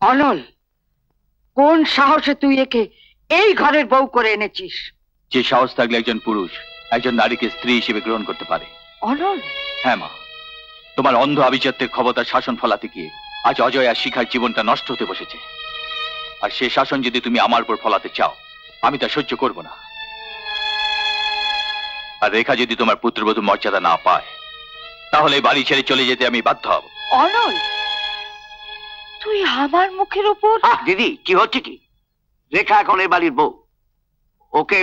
অনল, কোন সাহসে তুই একে এই ঘরের বউ করে এনেছিস? যে সাহস থাকলে একজন পুরুষ একজন নারীকে স্ত্রী হিসেবে গ্রহণ করতে পারে। অনল। হ্যাঁ মা, তোমার অন্ধ আভিজাত্যের ক্ষমতার শাসন ফলাতে গিয়ে আজ অজয় আর শিখার জীবনটা নষ্ট হতে বসেছে। আর সে শাসন যদি তুমি আমার উপর ফলাতে চাও, আমি তা সহ্য করব না। আর রেখা যদি তোমার পুত্রবধূ মর্যাদা না পায়, তাহলে বাড়ি ছেড়ে চলে যেতে আমি বাধ্য হব। অনল, তুই আমার মুখের উপর। দিদি, কি হচ্ছে কি? রেখা এখন এই বাড়ির বউ, ওকে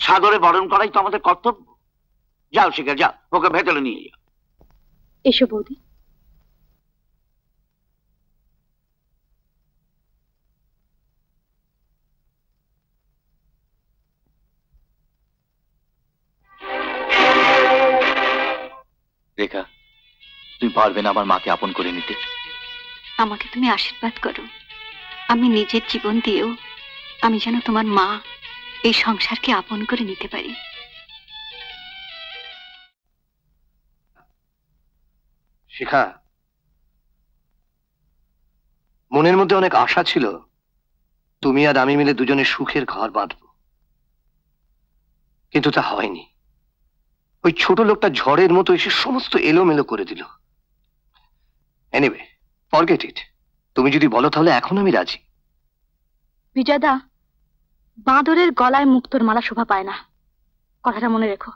সাদরে বরণ করাই তো আমাদের কর্তব্য। যাও শিখা, যাও, ওকে ভেতরে নিয়ে যাও। এসো বৌদি। রেখা, তুমি পারবে না আমার মাকে আপন করে নিতে? আমাকে তুমি আশীর্বাদ করো, আমি নিজের জীবন দিয়েও আমি যেন তোমার মা এই সংসারকে আপন করে নিতে পারি। শিখা, মনের মধ্যে অনেক আশা ছিল তুমি আর আমি মিলে দুজনে সুখের ঘর বাঁধব, কিন্তু তা হয়নি। ওই ছোট লোকটা ঝড়ের মতো এসে সমস্ত এলোমেলো করে দিল। Anyway, forget it. তুমি যদি বলো তাহলে এখন আমি রাজি। বিজয়দা, বাঁদরের গলায় মুক্তোর মালা শোভা পায় না, কথাটা মনে রেখো।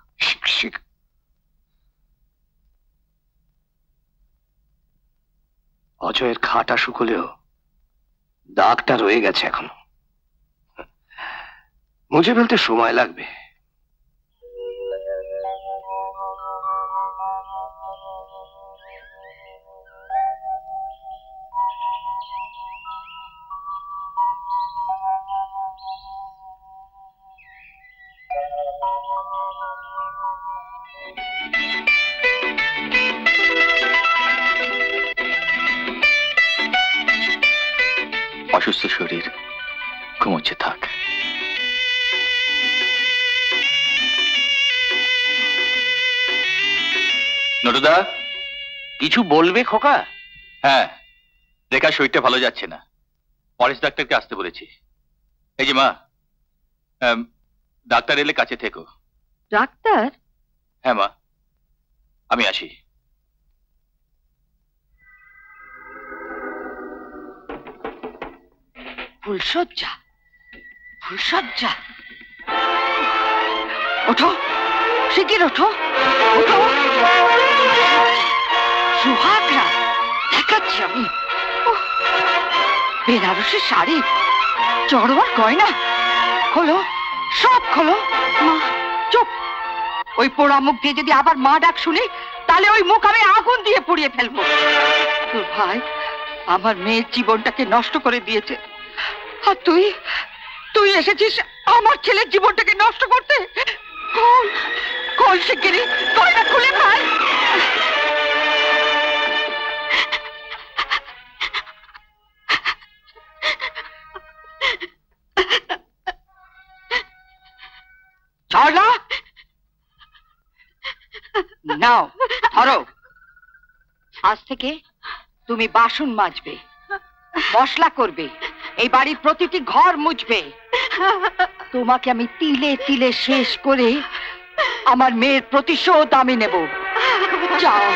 অজয়ের খাটা শুকলেও দাগটা রয়ে গেছে এখনো, মুছে ফেলতে সময় লাগবে। অসুস্থ শরীর ঘুমোচ্ছে, থাক। নটুদা, কিছু বলবে খোকা? হ্যাঁ, রেখার শরীরটা ভালো যাচ্ছে না, পরেশ ডাক্তারকে আসতে বলেছি। এই যে মা, ডাক্তার এলে কাছে থেকো। ডাক্তার? হ্যাঁ মা, আমি আসি। ফুলসজ্জা, ফুলসজ্জা। ওঠো, শিগগির ওঠো, ওঠো। সুহাগরা দেখাচ্ছি আমি। বেনারসি শাড়ি, চড়োয়ার গয়না, খোলো, সব খোলো। মা চুপ। ওই পোড়া মুখ দিয়ে যদি আবার মা ডাক শুনি, তাহলে ওই মুখ আমি আগুন দিয়ে পুড়িয়ে ফেলবো। তোর ভাই আমার মেয়ের জীবনটাকে নষ্ট করে দিয়েছে, আর তুই তুই এসেছিস আমার ছেলের জীবনটাকে নষ্ট করতে। খোল, খোল শিগগিরি, গয়না খুলে ফেল। ঝর্ণা, নাও ধরো। আজ থেকে তুমি বাসন মাজবে, মশলা করবে, এই বাড়ির প্রতিটি ঘর মুছবে। তোমাকে আমি তিলে তিলে শেষ করে আমার মেয়ের প্রতিশোধ আমি নেব। যাও।